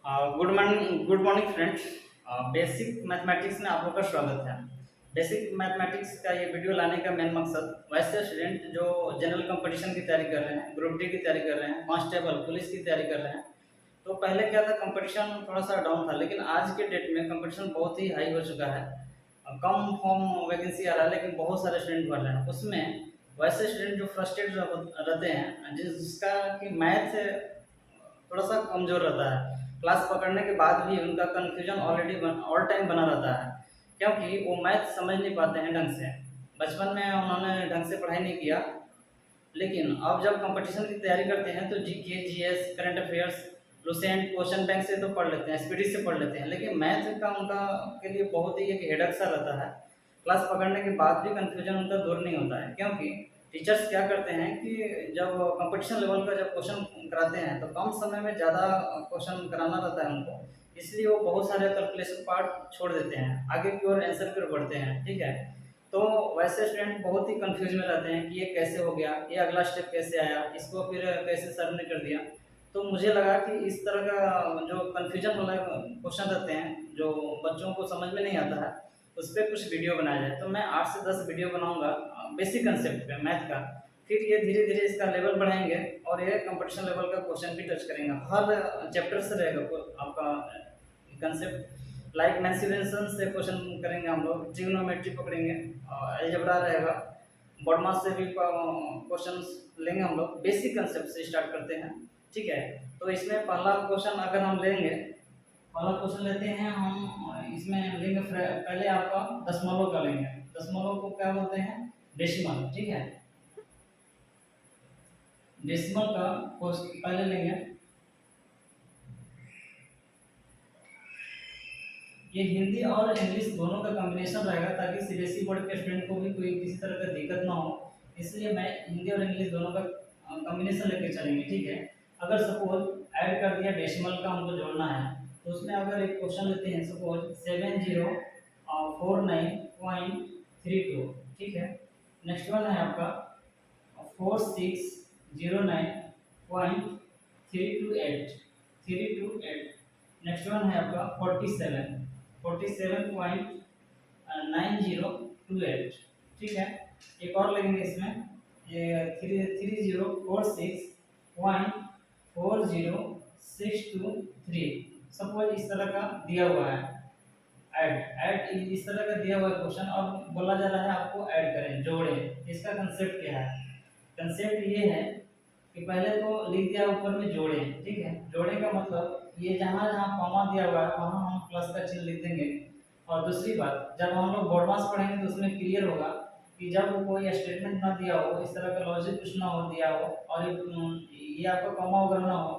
Good morning friends. Basic mathematics में आप लोग का स्वागत है। बेसिक मैथमेटिक्स का ये वीडियो लाने का मेन मकसद वैसे स्टूडेंट जो जनरल कंपटीशन की तैयारी कर रहे हैं, ग्रुप डी की तैयारी कर रहे हैं, कांस्टेबल पुलिस की तैयारी कर रहे हैं। तो पहले क्या था, कंपटीशन थोड़ा सा डाउन था, लेकिन आज के डेट में कंपटीशन बहुत ही हाई हो चुका है। कम फॉर्म वैकेंसी आ रहा है, लेकिन बहुत सारे स्टूडेंट भर रहे हैं। उसमें वैसे स्टूडेंट जो फ्रस्ट्रेट रहते हैं, जिसका कि मैथ थोड़ा सा कमज़ोर रहता है, क्लास पकड़ने के बाद भी उनका कन्फ्यूजन ऑलरेडी ऑल टाइम बना रहता है, क्योंकि वो मैथ समझ नहीं पाते हैं ढंग से। बचपन में उन्होंने ढंग से पढ़ाई नहीं किया, लेकिन अब जब कंपटीशन की तैयारी करते हैं तो GK, GS, current affairs, Lucent, question bank से तो पढ़ लेते हैं, स्पीडी से पढ़ लेते हैं, लेकिन मैथ का उनका के लिए बहुत ही एक हेडक सा रहता है। क्लास पकड़ने के बाद भी कन्फ्यूजन उनका दूर नहीं होता है, क्योंकि टीचर्स क्या करते हैं कि जब कंपटीशन लेवल का जब क्वेश्चन कराते हैं तो कम समय में ज़्यादा क्वेश्चन कराना रहता है उनको, इसलिए वो बहुत सारे कैलकुलेशन पार्ट छोड़ देते हैं, आगे की ओर आंसर की ओर बढ़ते हैं। ठीक है, तो वैसे स्टूडेंट बहुत ही कंफ्यूज में रहते हैं कि ये कैसे हो गया, ये अगला स्टेप कैसे आया, इसको फिर कैसे सर ने कर दिया। तो मुझे लगा कि इस तरह का जो कन्फ्यूजन वाला क्वेश्चन रहते हैं, जो बच्चों को समझ में नहीं आता है, उस पर कुछ वीडियो बनाया जाए। तो मैं 8 से 10 वीडियो बनाऊंगा बेसिक कंसेप्ट पे मैथ का। फिर ये धीरे धीरे इसका लेवल बढ़ाएंगे और ये कंपटीशन लेवल का क्वेश्चन भी टच करेंगे। हर चैप्टर से रहेगा आपका कंसेप्ट। लाइक मेंसुरेशन से क्वेश्चन करेंगे हम लोग, ट्रिग्नोमेट्री पकड़ेंगे, अलजेब्रा रहेगा, बॉडमास से भी क्वेश्चन लेंगे हम लोग। बेसिक कंसेप्ट से स्टार्ट करते हैं। ठीक है, तो इसमें पहला क्वेश्चन अगर हम लेंगे, पहला क्वेश्चन लेते हैं हम, इसमें लेंगे पहले आपका दशमलव का लेंगे। दशमलव को क्या बोलते हैं? डेसिमल। ठीक है, डेसिमल का क्वेश्चन पहले लेंगे। ये हिंदी और इंग्लिश दोनों का कॉम्बिनेशन रहेगा, ताकि सीबीएसई बोर्ड के स्टूडेंट को भी कोई किसी तरह का दिक्कत ना हो, इसलिए मैं हिंदी और इंग्लिश दोनों का कॉम्बिनेशन लेके चलेंगे। ठीक है, अगर सपोज ऐड कर दिया, डेसिमल का हमको जोड़ना है, तो उसमें अगर एक क्वेश्चन लेते हैं, सपोज 7049.32। ठीक है, नेक्स्ट वन है आपका 4609.328। नेक्स्ट वन है आपका 47.9028। ठीक है, एक और लगेंगे इसमें, ये 3046.4062 सपोज इस तरह का दिया हुआ है। ऐड ऐड इस तरह का दिया हुआ है क्वेश्चन, और बोला जा रहा है आपको ऐड करें, जोड़ें। इसका कंसेप्ट क्या है? कंसेप्ट ये है कि पहले तो लिख दिया ऊपर में जोड़ें। ठीक है, जोड़े का मतलब ये जहाँ जहाँ कॉमा दिया हुआ है वहाँ हम प्लस का चिन्ह लिख देंगे। और दूसरी बात, जब हम लोग बोर्ड मास पढ़ेंगे तो उसमें क्लियर होगा कि जब कोई स्टेटमेंट ना दिया हो, इस तरह का लॉजिक कुछ ना हो दिया हो, और ये आपका कॉमा वगैरह ना हो,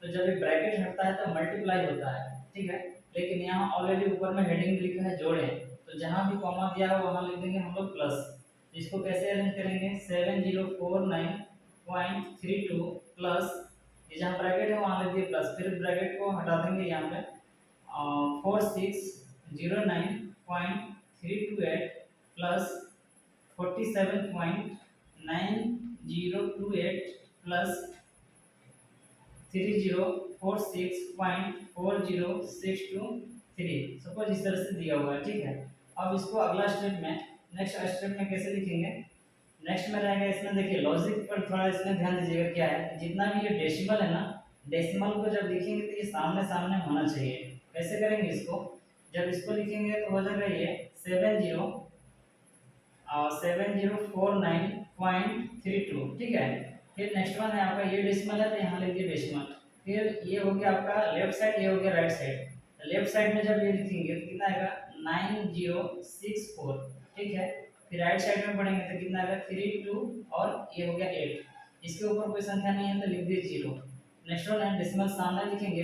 तो जब ये ब्रैकेट हटता है तो मल्टीप्लाई होता है। ठीक है, लेकिन यहाँ ऑलरेडी ऊपर में हेडिंग लिखा है जोड़े, तो जहाँ भी कॉमा दिया हो वहाँ लिख देंगे हम लोग प्लस। इसको कैसे अरेंज करेंगे? 7049.32 प्लस, ये जहाँ ब्रैकेट है वहाँ लिख दिए प्लस, फिर ब्रैकेट को हटा देंगे यहाँ पे, 4609.328 प्लस 47.9028 प्लस 3046.4063। सपोज इस तरह से दिया हुआ है। ठीक है, अब इसको अगला स्टेप में, नेक्स्ट स्टेप में कैसे लिखेंगे? नेक्स्ट में रहेगा, इसमें देखिए लॉजिक पर थोड़ा इसमें ध्यान दीजिएगा। क्या है, जितना भी ये डेसिमल है ना, डेसिमल को जब लिखेंगे तो ये सामने सामने होना चाहिए। कैसे करेंगे इसको? जब इसको लिखेंगे तो हो जाएगा ये 7049.32। ठीक है, फिर नेक्स्ट वन है आपका, ये डेसिमल है तो यहाँ लिख दिए डेसिमल। फिर ये हो गया आपका लेफ्ट साइड, ये हो गया राइट साइड। लेफ्ट साइड में जब ये लिखेंगे तो कितना आएगा? 9064। ठीक है, फिर राइट साइड में पढ़ेंगे तो कितना आएगा? 32, और ये हो गया 8। इसके ऊपर कोई संख्या नहीं है तो लिख दिए 0। नेक्स्ट वन है डेसिमल, सामने लिखेंगे,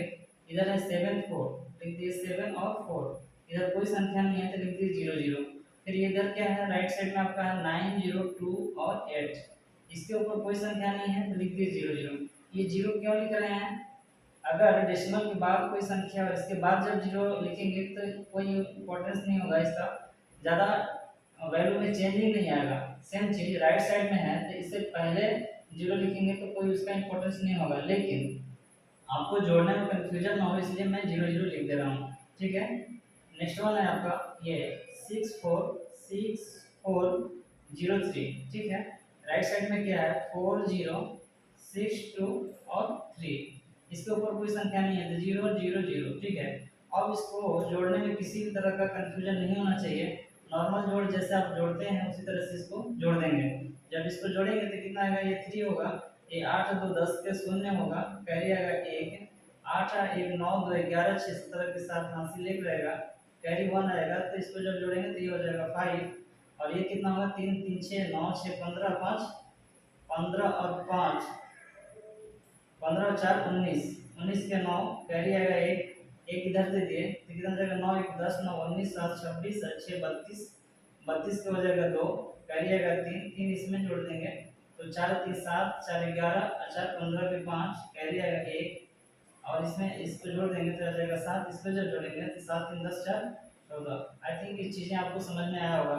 इधर है 74, लिख दिए 7 और 4। इधर कोई संख्या नहीं है तो लिख दिए 00। फिर इधर क्या है, राइट साइड में आपका है 902 और 8। इसके ऊपर कोई संख्या नहीं है तो लिख दिए 00। ये 0 क्यों लिख रहे हैं? अगर डेसिमल के बाद कोई संख्या और इसके बाद जब 0 लिखेंगे तो कोई इंपॉर्टेंस नहीं होगा, इसका ज़्यादा वैल्यू में चेंज ही नहीं आएगा। सेम चीज़ राइट साइड में है तो इससे पहले 0 लिखेंगे तो कोई उसका इंपॉर्टेंस नहीं होगा, लेकिन आपको जोड़ने में कंफ्यूजन ना हो इसलिए मैं 0 0 लिख दे रहा हूँ, ठीक है। नेक्स्ट वाला है आपका ये 646403, ठीक है। राइट साइड में क्या है 4062 और 3, इसके ऊपर कोई संख्या नहीं है तो 0 0 0, ठीक है। अब इसको जोड़ने में किसी भी तरह का कंफ्यूजन नहीं होना चाहिए। नॉर्मल जोड़ जैसे आप जोड़ते हैं उसी तरह से इसको जोड़ देंगे। जब इसको जोड़ेंगे तो कितना आएगा, ये 3 होगा, ये 8 2 10 के 0 होगा, कैरी आएगा 1, 8 1 9 2 11 6 17 के साथ हासिल 1 रहेगा, कैरी 1 आएगा। तो इसको जब जोड़ेंगे तो ये हो जाएगा 5, और ये कितना होगा 3 3 6 9 6 15 5 15 और 5 15 और 4 19, 19 के 9 कैरी आएगा 1, एक इधर दे दिए तो कितना जाएगा 9 1 10 9 19 7 26 6 32, 32 के हो जाएगा 2, कैरी आएगा 3, 3 इसमें जोड़ देंगे तो 4 3 7 4 11 4 15 के 5 कैरी आएगा 1, और इसमें इसको जोड़ देंगे तो आ जाएगा 7, इसको जब जोड़ेंगे तो 7 3 10 4 14। आई थिंक ये चीज़ें आपको समझ में आया होगा।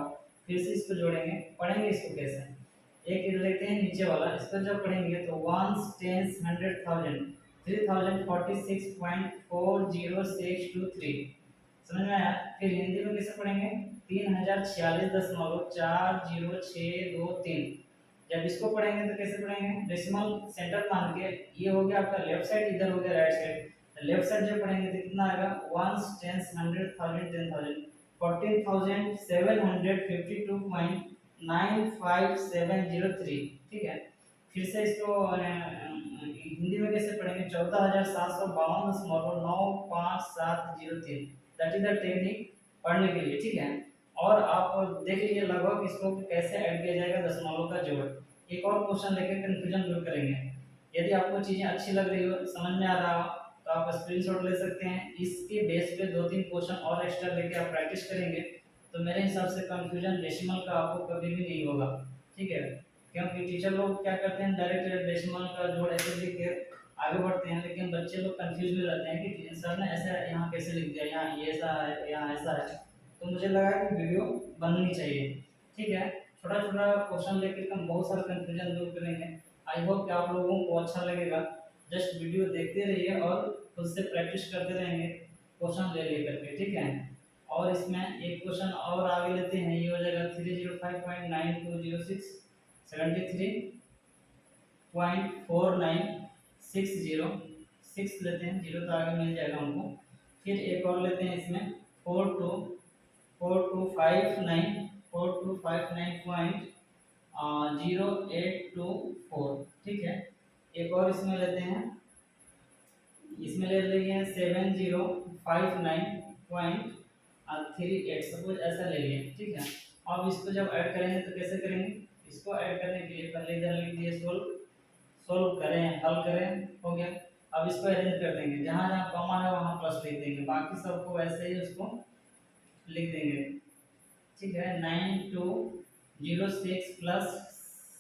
फिर से इसको जोड़ेंगे, पढ़ेंगे इसको कैसे। एक इधर लेते हैं नीचे वाला, इसको जब पढ़ेंगे तो वंस टेंस 100,000 3046.4063, समझ में आया। फिर हिंदी में कैसे पढ़ेंगे 3046.40623। जब इसको पढ़ेंगे तो कैसे पढ़ेंगे, डेसिमल सेंटर मान के, ये हो गया आपका लेफ्ट साइड, इधर हो गया राइट साइड। लेफ्ट साइड जब पढ़ेंगे तो कितना आएगा वंस टेंस 100,000 10,000 14,752.95703, ठीक है। फिर से इसको हिंदी में कैसे पढ़ेंगे 14,752.95703, दैट इज द टेक्निक पढ़ने के लिए, ठीक है। और आप देख लीजिए लगभग इसको कैसे ऐड किया जाएगा दशमलव का जोड़। एक और क्वेश्चन लेकर कंफ्यूजन दूर करेंगे। यदि आपको चीज़ें अच्छी लग रही हो, समझ में आ रहा हो, तो आप स्क्रीनशॉट ले सकते हैं। इसके बेस पे 2-3 क्वेश्चन और एक्स्ट्रा लेके आप प्रैक्टिस करेंगे तो मेरे हिसाब से कंफ्यूजन डेसिमल का आपको कभी भी नहीं होगा, ठीक है। क्योंकि टीचर लोग क्या करते हैं डायरेक्ट डेसिमल का जोड़ ऐसे लिख के आगे बढ़ते हैं, लेकिन बच्चे लोग कंफ्यूज भी रहते हैं कि सर ने ऐसे यहाँ कैसे लिख दिया, यहाँ ये ऐसा है यहाँ ऐसा है। तो मुझे लगा कि वीडियो बननी चाहिए, ठीक है। छोटा छोटा क्वेश्चन लेकर हम बहुत सारा कंफ्यूजन दूर करेंगे। आई होप कि आप लोगों को अच्छा लगेगा। जस्ट वीडियो देखते रहिए और खुद से प्रैक्टिस करते रहेंगे क्वेश्चन ले लेकर के, ठीक है। और इसमें एक क्वेश्चन और आगे लेते हैं, ये हो जाएगा 305.9206 6 लेते हैं, 0 तो आगे मिल जाएगा हमको। फिर एक और लेते हैं इसमें 4259.0824, ठीक है। एक और इसमें लेते हैं, इसमें ले लेंगे 7059.38, सपोज ऐसा ले लिए, ठीक है। अब इसको जब ऐड करेंगे तो कैसे करेंगे, इसको ऐड करने के लिए पहले इधर लिख दिए सोल्व करें, हल करें, हो गया। अब इसको अरेंज कर देंगे, जहाँ जहाँ कॉमन है वहाँ प्लस लिख देंगे, बाकी सबको वैसे ही उसको लिख देंगे, ठीक है। 9206 प्लस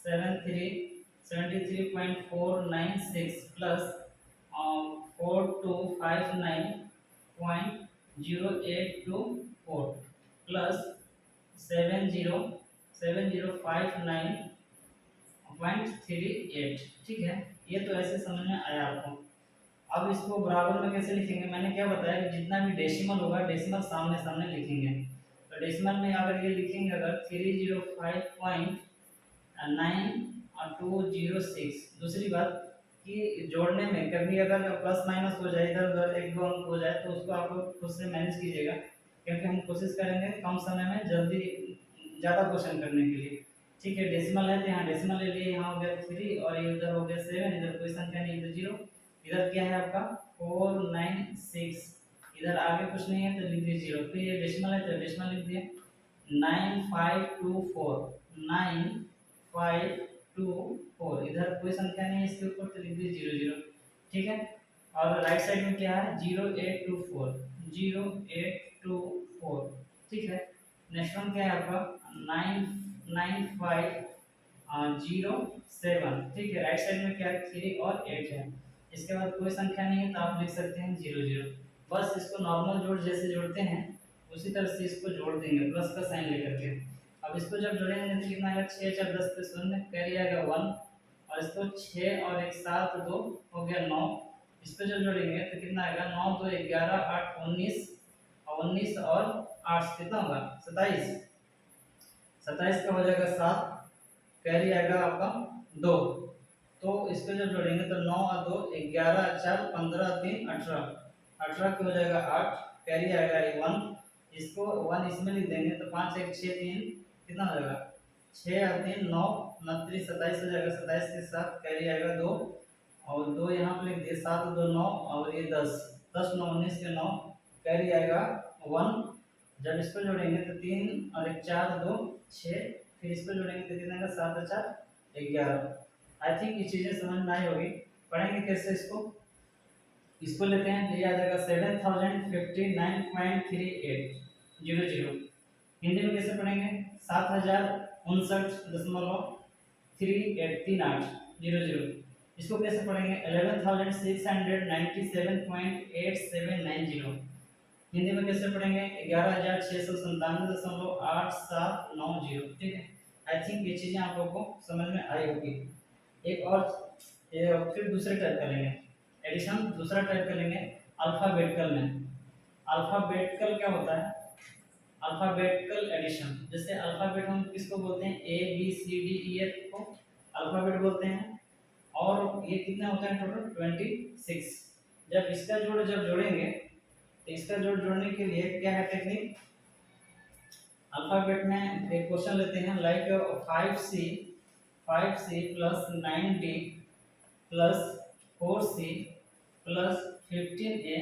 73.496 प्लस 4259.0824 प्लस 7059.38, ठीक है। ये तो ऐसे समझ में आया आपको। अब इसको बराबर में कैसे लिखेंगे, मैंने क्या बताया कि जितना भी डेसिमल होगा डेसिमल सामने सामने लिखेंगे। तो डेसिमल में अगर ये लिखेंगे अगर 305.9206, दूसरी बात कि जोड़ने में कभी अगर प्लस माइनस हो जाए, इधर उधर एक दो अंक हो जाए तो उसको आप लोग खुद से मैनेज कीजिएगा, क्योंकि हम कोशिश करेंगे कम समय में जल्दी ज़्यादा क्वेश्चन करने के लिए, ठीक है। डेसिमल है तो यहाँ डेसिमल ले लिए, यहाँ हो गया 3 और ये उधर हो गया 7, इधर कोई संख्या नहीं, इधर 0, इधर क्या है आपका 496, इधर आगे कुछ नहीं है तो लिख दिए 0। फिर ये डेसिमल है तो डेसिमल लिख दिए 9524, इधर कोई संख्या नहीं है इसके ऊपर तो लिख दिए 0 0, ठीक है। और राइट साइड में क्या है 0824, ठीक है। नेक्स्ट वन क्या है आपका 99507, ठीक है। राइट साइड में क्या है 3 और 8 है, इसके बाद कोई संख्या नहीं है तो आप लिख सकते हैं 0 0। बस इसको नॉर्मल जोड़ जैसे जोड़ते हैं उसी तरह से इसको जोड़ देंगे प्लस का साइन लेकर के। अब इसको जब जोड़ेंगे तो कितना आएगा 6 4 10 पे 0, कैरी आएगा 1, और इसको 6 और 1 7 2 हो गया 9, इस पे जब जोड़ेंगे तो कितना आएगा, 9 2 11 8 19 और 19 और 8 कितना होगा 27। 27 का हो जाएगा 7, कैरी आएगा आपका 2। तो इसको जब जोड़ेंगे तो 9 और 2 11 4 15 3 18, 18 का हो जाएगा 8, कैरी आएगा 1। इसको 1 इसमें लिख देंगे तो 5 1 6 3 कितना हो जाएगा 6 और 3 9 29 27 हो जाएगा, 27 के साथ कैरी आएगा 2 और 2 यहाँ पे लिख दिए, 7 2 9 और ये 10, 10 9 19 के 9, कैरी आएगा 1। जब इसको जोड़ेंगे तो 3 और 1 4 2 6, फिर इसको जोड़ेंगे तो कितना आएगा 7 और 4 11। आई थिंक ये चीज़ें समझ में आई होगी। पढ़ेंगे कैसे इसको, इसको लेते हैं तो ये आ जाएगा 7059.3800। हिंदी में कैसे पढ़ेंगे 7059.3800। इसको कैसे पढ़ेंगे 11,697.8790। हिंदी में कैसे पढ़ेंगे 11,697.8790। ठीक है, आई थिंक ये चीज़ें आप लोगों को समझ में आई होगी। एक और फिर दूसरे टाइप करेंगे एडिशन, दूसरा टाइप करेंगे अल्फ़ाबेटिकल में। अल्फ़ाबेटिकल क्या होता है, अल्फ़ाबेटिकल एडिशन। जैसे अल्फ़ाबेट हम किसको बोलते हैं, A B C D E F को अल्फ़ाबेट बोलते हैं, और ये कितना होता है टोटल 26। जब इसका जोड़ जब जोड़ेंगे तो इसका जोड़ जोड़ने के लिए क्या है टेक्निक, अल्फ़ाबेट में एक क्वेश्चन लेते हैं like 5C plus 9D plus 4C plus 15A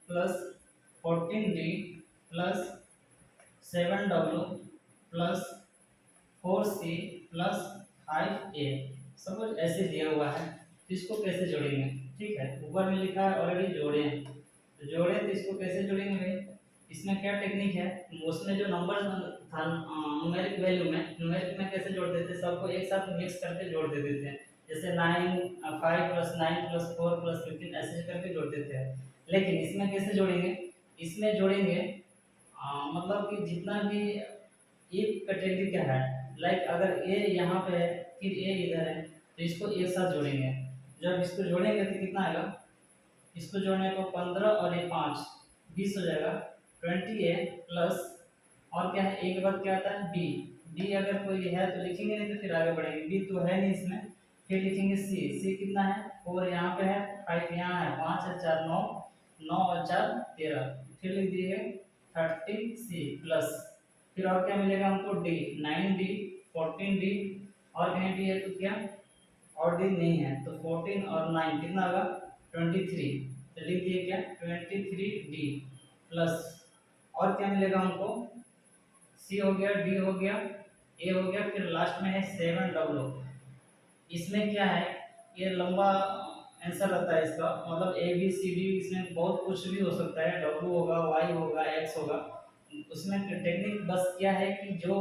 plus 14D plus 7W plus 4C plus 5A। Suppose ऐसे दिया हुआ है तो इसको कैसे जोड़ेंगे। ठीक है, ऊपर में लिखा है ऑलरेडी जोड़े हैं, तो जोड़े तो इसको कैसे जोड़ेंगे भाई, इसमें क्या टेक्निक है, उसमें जो नंबर था न्यूमेरिक वैल्यू में, न्यूमेरिक में कैसे जोड़ देते हैं, सबको एक साथ मिक्स करके जोड़ दे देते हैं। जैसे 9 5 प्लस 9 प्लस 4 प्लस 15 ऐसे करके जोड़ देते हैं। लेकिन इसमें कैसे जोड़ेंगे, इसमें जोड़ेंगे मतलब कि जितना भी एक कैटेगरी का है, लाइक अगर ए यहाँ पे है फिर ए इधर है तो इसको एक साथ जोड़ेंगे। जब इसको जोड़ेंगे तो कितना आएगा, इसको जोड़ने को 15 और ये 5 20 हो जाएगा 20A प्लस और क्या है एक बार क्या आता है बी, बी अगर कोई है तो लिखेंगे, नहीं तो फिर आगे बढ़ेंगे, बी तो है नहीं इसमें, फिर लिखेंगे सी, सी कितना है 4 यहाँ पे है 5 यहाँ है 5 है 4 9 9 और 4 13, फिर लिख दिए 30C प्लस फिर और क्या मिलेगा हमको डी 9D 14D और कहीं डी है तो क्या और डी नहीं है तो 14 और 9 कितना होगा 23, तो लिख दिए क्या 23D प्लस और क्या मिलेगा हमको सी हो गया डी हो गया ए हो गया, फिर लास्ट में है 7W। इसमें क्या है ये लंबा आंसर रहता है इसका, मतलब ए बी सी डी इसमें बहुत कुछ भी हो सकता है, डब्ल्यू होगा वाई होगा एक्स होगा। उसमें टेक्निक बस क्या है कि जो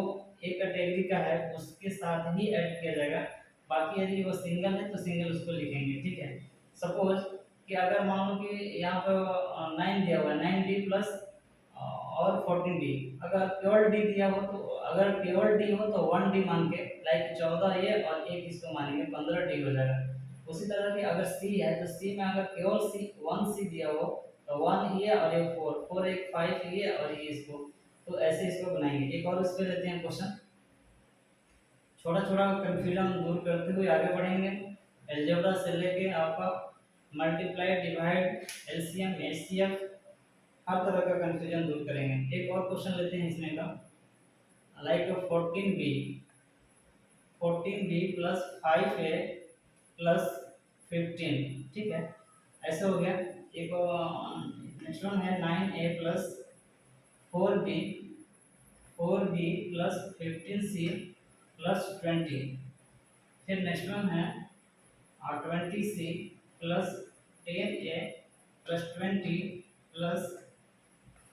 एक कैटेगरी का है उसके साथ ही ऐड किया जाएगा, बाकी यदि वो सिंगल है तो सिंगल उसको लिखेंगे। ठीक है, सपोज कि अगर मान लो कि यहाँ पर 9 दिया हुआ है 9D प्लस और 14D, अगर केवल डी दिया हो तो अगर केवल डी हो तो 1D मान के लाइक 14 ये और एक इसको मानेंगे 15D हो जाएगा। उसी तरह की अगर सी है तो सी में अगर केवल सी 1C दिया हो तो 1 ये और एक 4 4 एक 5 ये और ये इसको, तो ऐसे इसको बनाएंगे। एक और इस पे लेते हैं क्वेश्चन, छोटा छोटा कंफ्यूजन दूर करते हुए आगे बढ़ेंगे। अलजेब्रा से लेके आपका मल्टीप्लाई डिवाइड एलसीएम एचसीएफ हर तरह का कंफ्यूजन दूर करेंगे। एक और क्वेश्चन लेते हैं इसमें का like 14b plus 5a plus 15। ठीक है, ऐसे हो गया। एक नेक्स्ट वन है 9a plus 4b plus 15c plus 20। फिर नेक्स्ट वन है 20c plus 10a plus 20 plus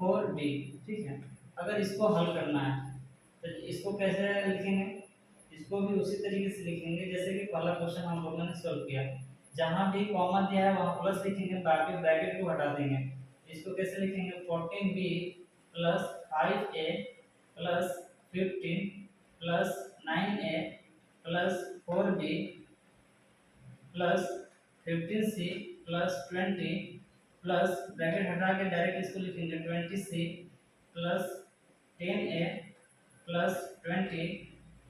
4d। ठीक है, अगर इसको हल करना है तो इसको कैसे लिखेंगे, इसको भी उसी तरीके से लिखेंगे जैसे कि पहला क्वेश्चन हम लोगों ने सॉल्व किया। जहाँ भी कॉमा दिया है वहाँ प्लस लिखेंगे, बाकी ब्रैकेट को हटा देंगे। इसको कैसे लिखेंगे 14b plus 5a plus 15 plus 9a plus 4b plus 15C plus 20 plus bracket हटा के डायरेक्ट इसको लिखेंगे 20C plus 10A plus 20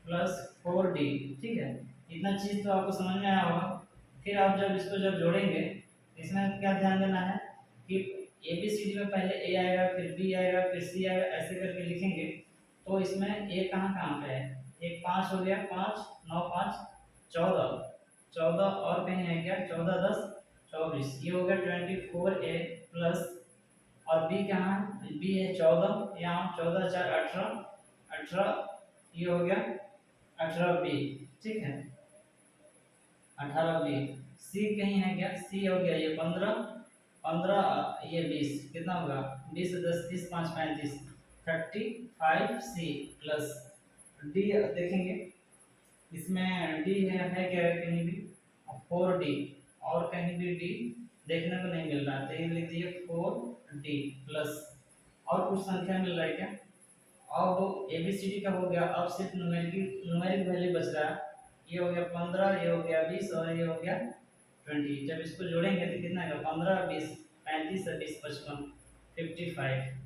plus 4D। ठीक है, इतना चीज़ तो आपको समझ में आया होगा। फिर आप जब इसको जब जोड़ेंगे इसमें क्या ध्यान देना है कि ए बी सी डी में पहले ए आएगा, फिर बी आएगा, फिर सी आएगा, ऐसे करके लिखेंगे। तो इसमें ए कहाँ कहाँ पे है, एक 5 हो गया, 5 9 5 14, 14 और कहीं है क्या, 14 10 24, ये हो गया 24A प्लस, और बी कहाँ है, बी है 14, यहाँ 14 4 18, 18 ये हो गया 18B। ठीक है, 18B। सी कहीं है क्या, सी हो गया ये 15, 15 ये 20, कितना होगा 20 10 30 5 35, 35C प्लस डी देखेंगे, इसमें डी है क्या कहीं भी, 4D, और कहीं भी डी देखने को नहीं मिल रहा, तो ये लिख दिए 4D प्लस, और कुछ संख्या मिल रहा है क्या। अब ABCD का हो गया, अब सिर्फ न्यूमेरिक वैल्यू बच रहा है, ये हो गया 15, ये हो गया 20 और ये हो गया 20। जब इसको जोड़ेंगे तो कितना आएगा, 15 20 35 20 55 55।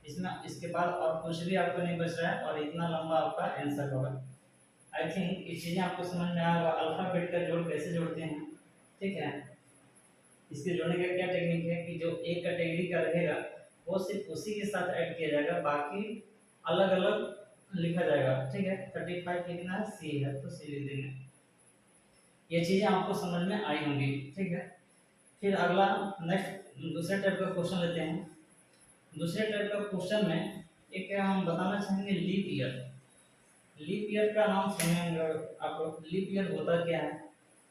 इसमें इसके बाद और कुछ भी आपको नहीं बच रहा है, और इतना लंबा आपका आंसर होगा। आई थिंक ये चीज़ें आपको समझ में आएगा, अल्फ़ाबेट का जोड़ कैसे जोड़ते हैं। ठीक है, इसके जोड़ने का क्या टेक्निक है कि जो एक कैटेगरी का रहेगा वो सिर्फ उसी के साथ ऐड किया जाएगा, बाकी अलग अलग लिखा जाएगा। ठीक है, 35 लिखना है, सी है तो सी लिख देंगे। ये चीज़ें आपको समझ में आई होंगी। ठीक है, फिर अगला नेक्स्ट दूसरे टाइप का क्वेश्चन लेते हैं। दूसरे टाइप का क्वेश्चन में एक हम बताना चाहेंगे लीप ईयर। लीप ईयर का नाम सुनेंगे आप, लीप ईयर होता क्या है,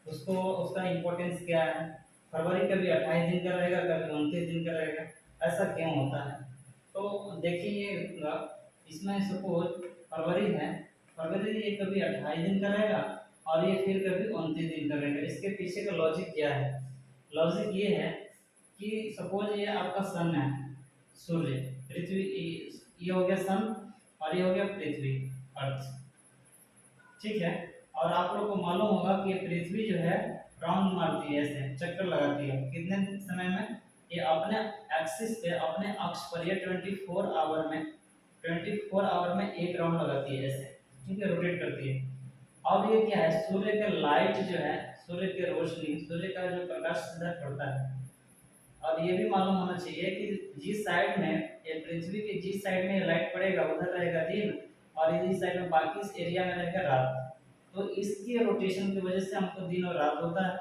उसको उसका इम्पोर्टेंस क्या है, फरवरी कभी 28 दिन का रहेगा, कभी 29 दिन का रहेगा, ऐसा क्यों होता है। तो देखिए इसमें सपोज फरवरी है, फरवरी ये कभी 28 दिन का रहेगा और ये फिर कभी 29 दिन का रहेगा। इसके पीछे का लॉजिक क्या है, लॉजिक ये है कि सपोज ये आपका सन है, सूर्य, पृथ्वी, ये हो गया सन और ये हो गया पृथ्वी, अर्थ। ठीक है, और आप लोग को मालूम होगा कि ये पृथ्वी जो है राउंड मारती है, ऐसे चक्कर लगाती है, कितने समय में, ये अपने एक्सिस पे, अपने अक्ष पर, ये 24 आवर में, 24 आवर में एक राउंड लगाती है ऐसे। ठीक है, रोटेट करती है। अब ये क्या है, सूर्य का लाइट जो है, सूर्य की रोशनी, सूर्य का जो प्रकाश सीधा पड़ता है, और ये भी मालूम होना चाहिए कि जिस साइड में ये पृथ्वी के जिस साइड में लाइट पड़ेगा उधर रहेगा दिन, और इस साइड में बाकी इस एरिया में रहेगा रात। तो इसके रोटेशन की वजह से हमको दिन और रात होता है।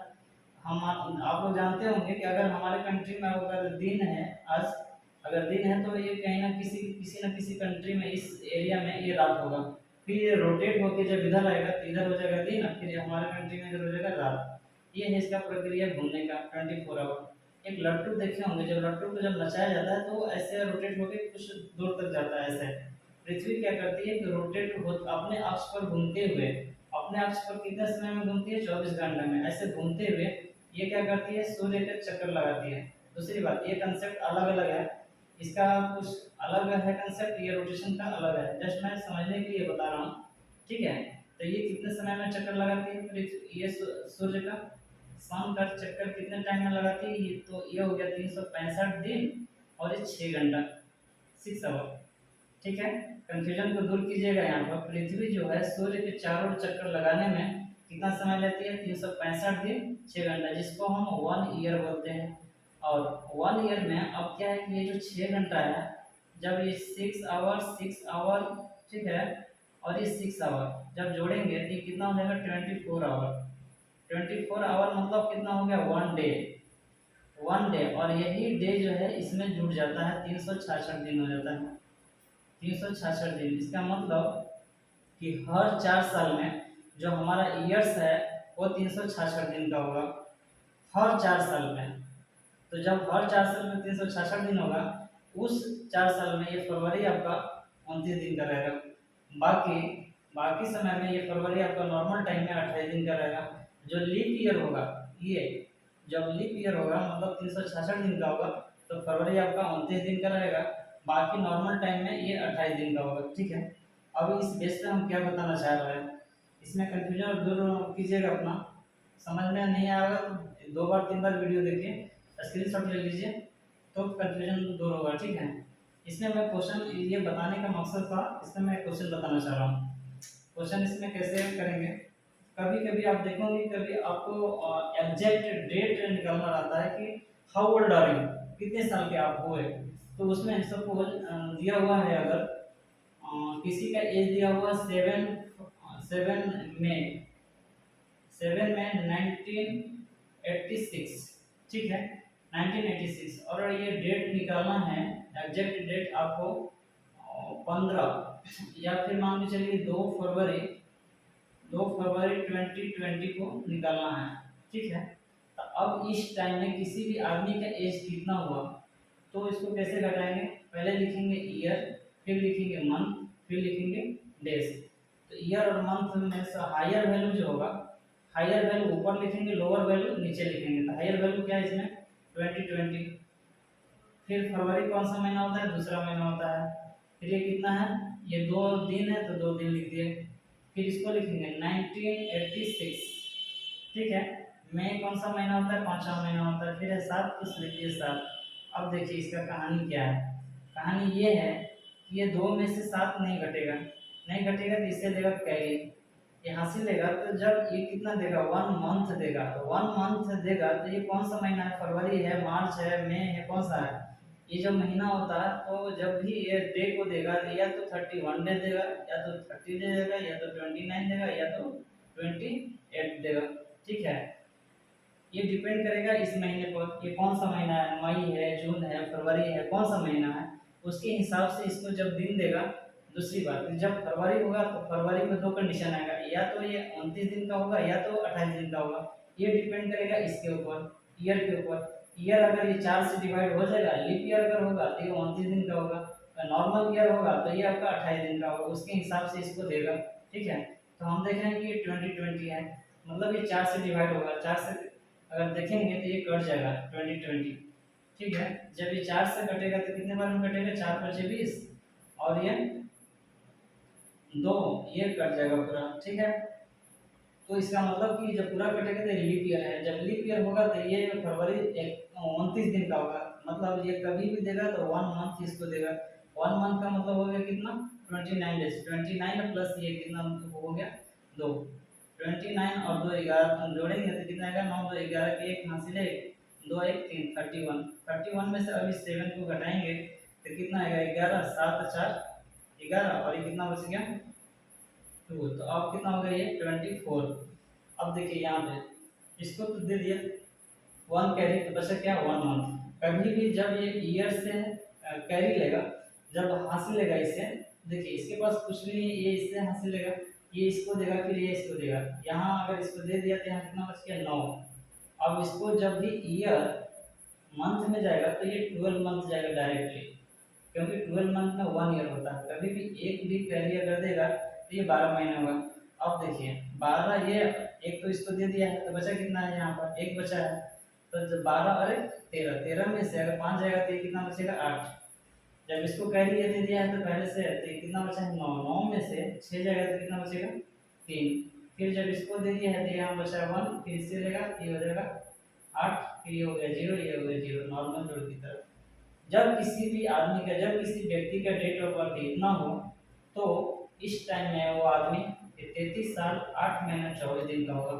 हम आप लोग जानते होंगे कि अगर हमारे कंट्री में अगर दिन है आज, अगर दिन है तो ये कहीं ना किसी कंट्री में इस एरिया में ये रात होगा, फिर ये रोटेट होकर जब इधर आएगा तो इधर हो जाएगा दिन, फिर हमारे कंट्री में इधर हो जाएगा रात। ये है इसका प्रक्रिया घूमने का 24 आवर। एक लट्टू देखे होंगे, जब लट्टू को जब नचाया जाता है तो ऐसे रोटेट होकर कुछ दूर तक जाता है ऐसे। पृथ्वी क्या करती है कि रोटेट हो अपने अक्ष पर घूमते हुए, अपने अक्ष पर कितने समय में घूमती है, 24 घंटे में ऐसे घूमते हुए ये क्या करती है, सूर्य के चक्कर लगाती है। दूसरी बात, ये कंसेप्ट अलग अलग है, इसका कुछ अलग है कंसेप्ट, ये रोटेशन का अलग है, जस्ट मैं समझने के लिए बता रहा हूँ। ठीक है, तो ये कितने समय में चक्कर लगाती है, ये सूर्य का सन का चक्कर कितने टाइम में लगाती है, ये तो ये हो गया 365 दिन और ये 6 घंटा, 6 आवर। ठीक है, कंफ्यूजन को दूर कीजिएगा। यहाँ पर पृथ्वी जो है सूर्य के चारों ओर चक्कर लगाने में कितना समय लेती है, 365 दिन 6 घंटा, जिसको हम 1 ईयर बोलते हैं। और 1 ईयर में अब क्या है कि ये जो 6 घंटा है, जब ये 6 आवर, ठीक है, और ये 6 आवर जब जोड़ेंगे तो ये कितना हो जाएगा, 24 आवर। 24 आवर मतलब कितना हो गया, 1 डे, 1 डे। और यही डे जो है इसमें जुड़ जाता है, 366 दिन हो जाता है, 366 दिन। इसका मतलब कि हर 4 साल में जो हमारा ईयर्स है वो 366 दिन का होगा, हर 4 साल में। तो जब हर 4 साल में 366 दिन होगा, उस 4 साल में ये फरवरी आपका 29 दिन का रहेगा, बाकी बाकी समय में ये फरवरी आपका नॉर्मल टाइम में 28 दिन का रहेगा। जो लीप ईयर होगा, ये जब लीप ईयर होगा मतलब 366 दिन का होगा, तो फरवरी आपका 29 दिन का रहेगा, बाकी नॉर्मल टाइम में ये 28 दिन का होगा। ठीक है, अब इस बेस पे हम क्या बताना चाह रहे हैं, इसमें कंफ्यूजन दूर कीजिएगा अपना, समझ में नहीं आएगा 2 बार 3 बार वीडियो देखिए, स्क्रीनशॉट ले लीजिए, तो कन्फ्यूजन दूर होगा, ठीक है। इसमें मैं क्वेश्चन ये बताने का मकसद था, इसमें मैं क्वेश्चन बताना चाह रहा हूँ। क्वेश्चन इसमें कैसे करेंगे, कभी कभी आप देखोगे, कभी आपको एग्जैक्ट डेट निकालना रहता है कि हाउ ओल्ड आर यू, कितने साल के आप हुए। तो उसमें सपोज दिया हुआ है, अगर किसी का एज दिया हुआ 7 में 1986, ठीक है, 1986, और ये डेट निकालना है, एग्जैक्ट डेट आपको 15 या फिर मान के चलिए 2 फरवरी 2020 को निकालना है, ठीक है। तो अब इस टाइम में किसी भी आदमी का एज कितना हुआ, तो इसको कैसे घटाएंगे, पहले लिखेंगे ईयर, फिर लिखेंगे मंथ, फिर लिखेंगे डेज। तो ईयर और मंथ में से हायर वैल्यू जो होगा, हायर वैल्यू ऊपर लिखेंगे, लोअर वैल्यू नीचे लिखेंगे। तो हायर वैल्यू क्या है इसमें 2020। फिर फरवरी कौन सा महीना होता है, दूसरा महीना होता है। फिर ये कितना है, ये 2 दिन है, तो 2 दिन लिख दिए। फिर इसको लिखेंगे 1986, ठीक है। मई कौन सा महीना होता है, 5वां महीना होता है। फिर है 7, तो लिखिए 7। अब देखिए इसका कहानी क्या है, कहानी ये है कि ये 2 में से 7 नहीं घटेगा, नहीं घटेगा तो इससे देगा कैरी, यहाँ से लेगा। तो जब ये कितना देगा, 1 मंथ देगा, तो 1 मंथ देगा, तो ये कौन सा महीना है, फरवरी है, मार्च है, मई है, कौन सा है, ये जो महीना होता है। तो जब भी ये डे को देगा, या तो 31 डे देगा, या तो 30 डे देगा, या तो 29 देगा, या तो 28 देगा, ठीक है। ये डिपेंड करेगा इस महीने पर, ये कौन सा महीना है, मई है, जून है, फरवरी है, कौन सा महीना है, उसके हिसाब से इसको जब दिन देगा। दूसरी बात, जब फरवरी होगा तो फरवरी में 2 कंडीशन आएगा, या तो ये 29 दिन का होगा, या तो 28 दिन का होगा। ये डिपेंड करेगा इसके ऊपर, ईयर के ऊपर। ईयर अगर ये 4 से डिवाइड हो जाएगा, लीप ईयर अगर होगा तो ये 29 दिन का होगा, नॉर्मल ईयर होगा तो ये आपका 28 दिन का होगा, उसके हिसाब से इसको देगा, ठीक है। तो हम देखेंगे कि 2020 है, मतलब ये 4 से डिवाइड होगा, 4 से अगर देखेंगे तो ये कट जाएगा 2020, ठीक है। जब ये 4 से कटेगा तो कितने बार में कटेगा, 4 5 20, और ये 2, ये कट जाएगा पूरा, ठीक है। तो इसका मतलब कि जब पूरा कटेगा तो लीप ईयर है, जब लीप ईयर होगा तो ये फरवरी 29 दिन का होगा, मतलब ये कभी भी देगा तो 1 मंथ इसको देगा। 1 मंथ का मतलब हो गया कितना, 29 डेज, 29 प्लस ये कितना हो गया 2, 29 और 2 11 जोड़ेंगे तो कितना आएगा, 9 2 11 के 1 हासिल है, 2 1 3 31, 31 में से अभी 7 को घटाएंगे तो कितना आएगा, 11 7 4 11, और ये कितना बच गया 2, तो अब कितना हो गया ये 24। अब देखिए यहाँ पे इसको तो दे दिया 1 कैरी, तो बचा क्या 1 मंथ। कभी भी जब ये ईयर से कैरी लेगा, जब हासिल लेगा इससे, देखिए इसके पास कुछ नहीं है, ये इससे हासिल लेगा, ये इसको देगा, फिर ये इसको देगा। यहाँ अगर इसको दे दिया तो यहाँ कितना बच गया 9। अब इसको जब भी ईयर मंथ में जाएगा तो ये 12 मंथ जाएगा डायरेक्टली, क्योंकि 12 मंथ में 1 ईयर होता है। कभी भी एक भी कैरी अगर देगा तो ये 12 महीने होगा। अब देखिए 12, ये एक तो इसको दे दिया है, तो बचा कितना है, यहाँ पर 1 बचा है। तो जब 12 अरे 13, 13 में से अगर 5 जाएगा तो ये कितना बचेगा 8। जब इसको कैरी ये दे दिया है तो पहले से, तो ये कितना बचा है 9, 9 में से 6 जाएगा तो कितना बचेगा 3। फिर जब इसको दे दिया है तो यहाँ बचा 1, फिर इससे लेगा, ये हो जाएगा 8, फिर ये हो गया 0, ये हो गया 0, नॉर्मल जोड़ की तरफ। जब किसी भी आदमी का, जब किसी व्यक्ति का डेट ऑफ बर्थ इतना हो, तो इस टाइम में वो आदमी 33 साल 8 महीने 24 दिन का होगा।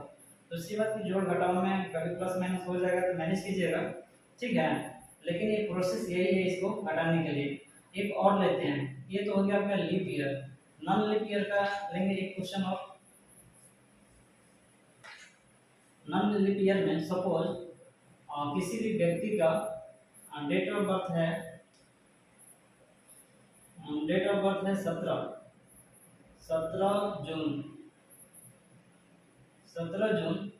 तो इसी बात की जोड़ घटाव में कभी प्लस माइनस हो जाएगा तो मैनेज कीजिएगा, ठीक है। लेकिन ये प्रोसेस यही है इसको घटाने के लिए। एक और लेते हैं, ये तो हो गया आपका leap year. Non leap year का लेंगे एक क्वेश्चन और। नॉन लीप ईयर में सपोज किसी भी व्यक्ति का डेट ऑफ बर्थ है, डेट ऑफ बर्थ है 17 जून, 17 जून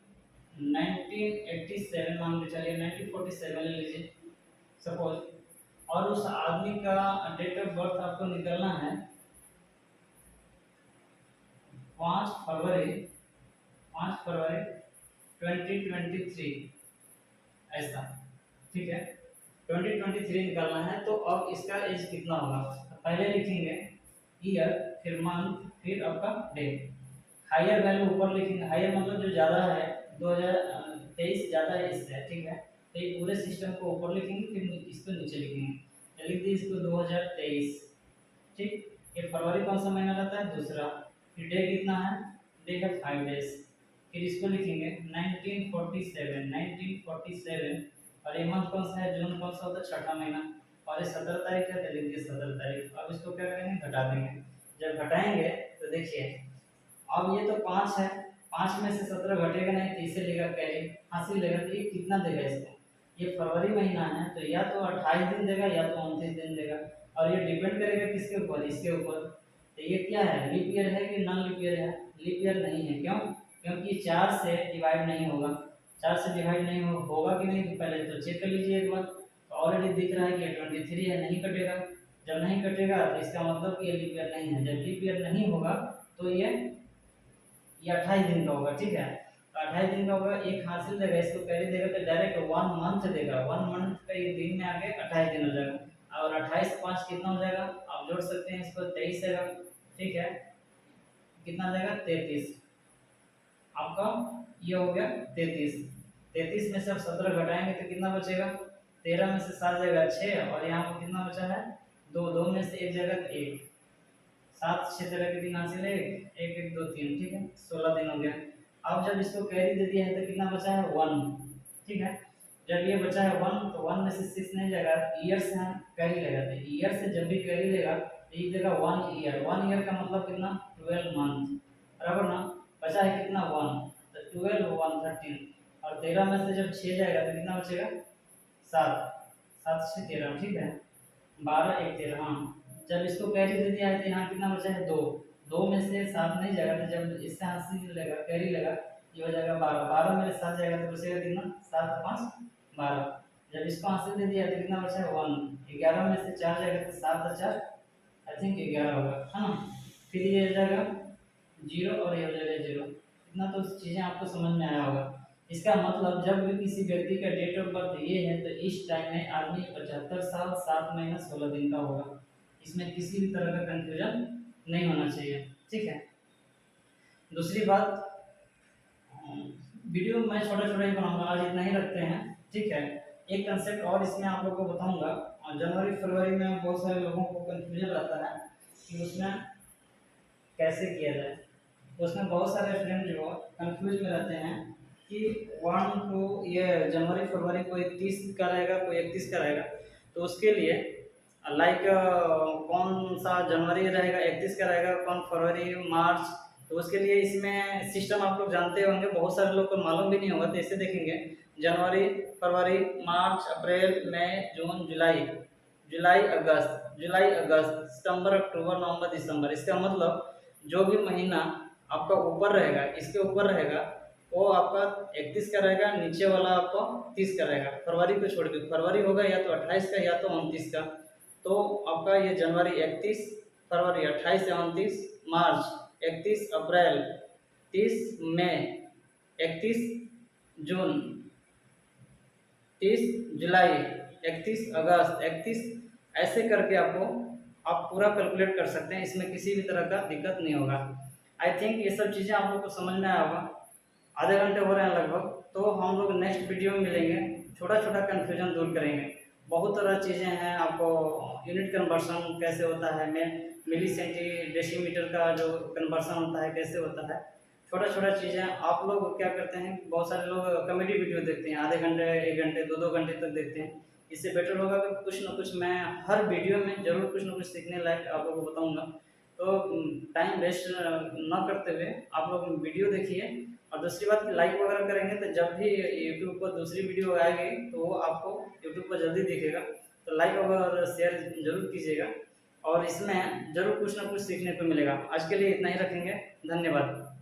1987 मान के चलिए, 1947 ले लीजिए सपोज। और उस आदमी का डेट ऑफ बर्थ आपको निकलना है 5 फरवरी 2023, ऐसा, ठीक है। 2023 निकालना है, तो अब इसका एज कितना होगा, तो पहले लिखेंगे ईयर, फिर मंथ, फिर आपका डे। हायर वैल्यू ऊपर लिखेंगे, हायर मतलब जो ज़्यादा है, 2000 23 ज़्यादा है इससे, ठीक है। तो ये पूरे सिस्टम को ऊपर लिखेंगे, फिर इसको नीचे लिखेंगे। लिख दिए इसको 2023, ठीक। ये फरवरी कौन सा महीना रहता है? दूसरा। फिर डे कितना है? डे है 5 डेज। फिर इसको लिखेंगे 1947 और ये मंथ कौन सा है? जून कौन सा होता है? छठा महीना। और ये 17 तारीख है, तो लिख दिए 17 तारीख। अब इसको क्या करेंगे? घटा देंगे। जब घटाएंगे तो देखिए, अब ये तो 5 है, 5 में से 17 घटेगा नहीं, तो इसे लेगा कैरी, हासिल लेगा, तो ये कितना देगा इसको? ये फरवरी महीना है, तो या तो 28 दिन देगा या तो 29 दिन देगा। और ये डिपेंड करेगा किसके ऊपर? इसके ऊपर। तो ये क्या है? लीप ईयर है कि नॉन लीप ईयर है? लीप ईयर नहीं है। क्यों? क्योंकि 4 से डिवाइड नहीं होगा। 4 से डिवाइड नहीं होगा कि नहीं, तो पहले तो चेक कर लीजिए एक बार। तो ऑलरेडी दिख रहा है कि 23 है, नहीं कटेगा। जब नहीं कटेगा तो इसका मतलब कि ये लीप ईयर नहीं है। जब लीप ईयर नहीं होगा तो ये 28 दिन का होगा, ठीक है। तो 28 दिन का होगा, एक हासिल देगा, इसको कैरी देगा, तो डायरेक्ट 1 मंथ देगा। 1 मंथ का ये दिन में आके 28 दिन हो जाएगा। और 28 से 5 कितना हो जाएगा? आप जोड़ सकते हैं इसको, 23 आएगा, ठीक है। कितना देगा? 33। आपका ये हो गया 33। 33 में से आप 17 घटाएंगे तो कितना बचेगा? 13 में से 7 जाएगा 6, और यहाँ पर कितना बचा है? 2। 2 में से 1 जाएगा 1। 7 6 तरह के दिन हासिल है, 1 1 2 3, ठीक है। 16 दिन हो गया। अब जब इसको कैरी दे दिया है तो कितना बचा है? 1, ठीक है। जब ये बचा है 1, तो 1 में से 6 नहीं जाएगा, ईयर से हम कैरी लगाते हैं। ईयर से जब भी कैरी लेगा तो ये देगा 1 ईयर। 1 ईयर का मतलब कितना? 12 मंथ, बराबर ना। बचा है कितना? 1, तो 12 1 13, और 13 में से जब 6 जाएगा तो कितना बचेगा? 7। 7 से 13, ठीक है। 12 1 13, हाँ। जब इसको कैरी दे दिया है तो यहाँ कितना बचा है? 2। 2 में से 7 नहीं जाएगा, तो जब इससे हासिल लेगा, कैरी लेगा, ये हो जाएगा 12। 12 में से 7 जाएगा तो बचेगा कितना? 7 5 12। जब इसको हासिल दे दिया तो कितना बचा है? 1। 11 में से 4 जाएगा तो 7 और 4 आई थिंक 11 होगा, है ना। फिर ये हो जाएगा 0 और ये हो जाएगा 0। इतना तो चीज़ें आपको समझ में आया होगा। इसका मतलब जब भी किसी व्यक्ति का डेट ऑफ बर्थ ये है तो इस टाइम में आदमी 75 साल 7 महीना 16 दिन का होगा। इसमें किसी भी तरह का कंफ्यूजन नहीं होना चाहिए, ठीक है। दूसरी बात, वीडियो मैं छोटा छोटा ही बनाऊंगा, आज इतना ही रखते हैं, ठीक है। एक कंसेप्ट और इसमें आप लोगों को बताऊंगा। जनवरी फरवरी में बहुत सारे लोगों को कंफ्यूजन रहता है कि उसमें कैसे किया जाए। उसमें बहुत सारे स्टूडेंट जो कंफ्यूज में रहते हैं कि 1 टू ये जनवरी फरवरी कोई 30 का रहेगा, कोई 31 का रहेगा। तो उसके लिए लाइक कौन सा जनवरी रहेगा, 31 का रहेगा, कौन फरवरी मार्च। तो उसके लिए इसमें सिस्टम आप लोग जानते होंगे, बहुत सारे लोग को मालूम भी नहीं होगा। तो इसे देखेंगे जनवरी फरवरी मार्च अप्रैल मई जून जुलाई, जुलाई अगस्त सितंबर अक्टूबर नवंबर दिसंबर। इसका मतलब जो भी महीना आपका ऊपर रहेगा, इसके ऊपर रहेगा, वो आपका 31 का रहेगा, नीचे वाला आपको 30 का रहेगा। फरवरी को छोड़ के फरवरी होगा या तो 28 का या तो 29 का। तो आपका ये जनवरी 31, फरवरी 28 या 29, मार्च 31, अप्रैल 30, मई 31, जून 30, जुलाई 31, अगस्त 31, ऐसे करके आपको आप पूरा कैलकुलेट कर सकते हैं। इसमें किसी भी तरह का दिक्कत नहीं होगा। आई थिंक ये सब चीज़ें आप लोग को समझ में आया होगा। आधे घंटे हो रहे हैं लगभग, तो हम लोग नेक्स्ट वीडियो में मिलेंगे, छोटा छोटा कन्फ्यूजन दूर करेंगे। बहुत तरह चीज़ें हैं, आपको यूनिट कन्वर्सन कैसे होता है, मिली सेंटी डेसीमीटर का जो कन्वर्सन होता है कैसे होता है, छोटा छोटा चीज़ें। आप लोग क्या करते हैं, बहुत सारे लोग कॉमेडी वीडियो देखते हैं, आधे घंटे 1 घंटे 2 घंटे तक देखते हैं। इससे बेटर होगा कि कुछ ना कुछ मैं हर वीडियो में ज़रूर कुछ ना कुछ सीखने लायक आप लोगों को बताऊँगा। तो टाइम वेस्ट ना करते हुए आप लोग वीडियो देखिए। और दूसरी बात, लाइक वगैरह करेंगे तो जब भी यूट्यूब पर दूसरी वीडियो आएगी तो वो आपको यूट्यूब पर जल्दी दिखेगा। तो लाइक और शेयर जरूर कीजिएगा, और इसमें ज़रूर कुछ ना कुछ सीखने को मिलेगा। आज के लिए इतना ही रखेंगे, धन्यवाद।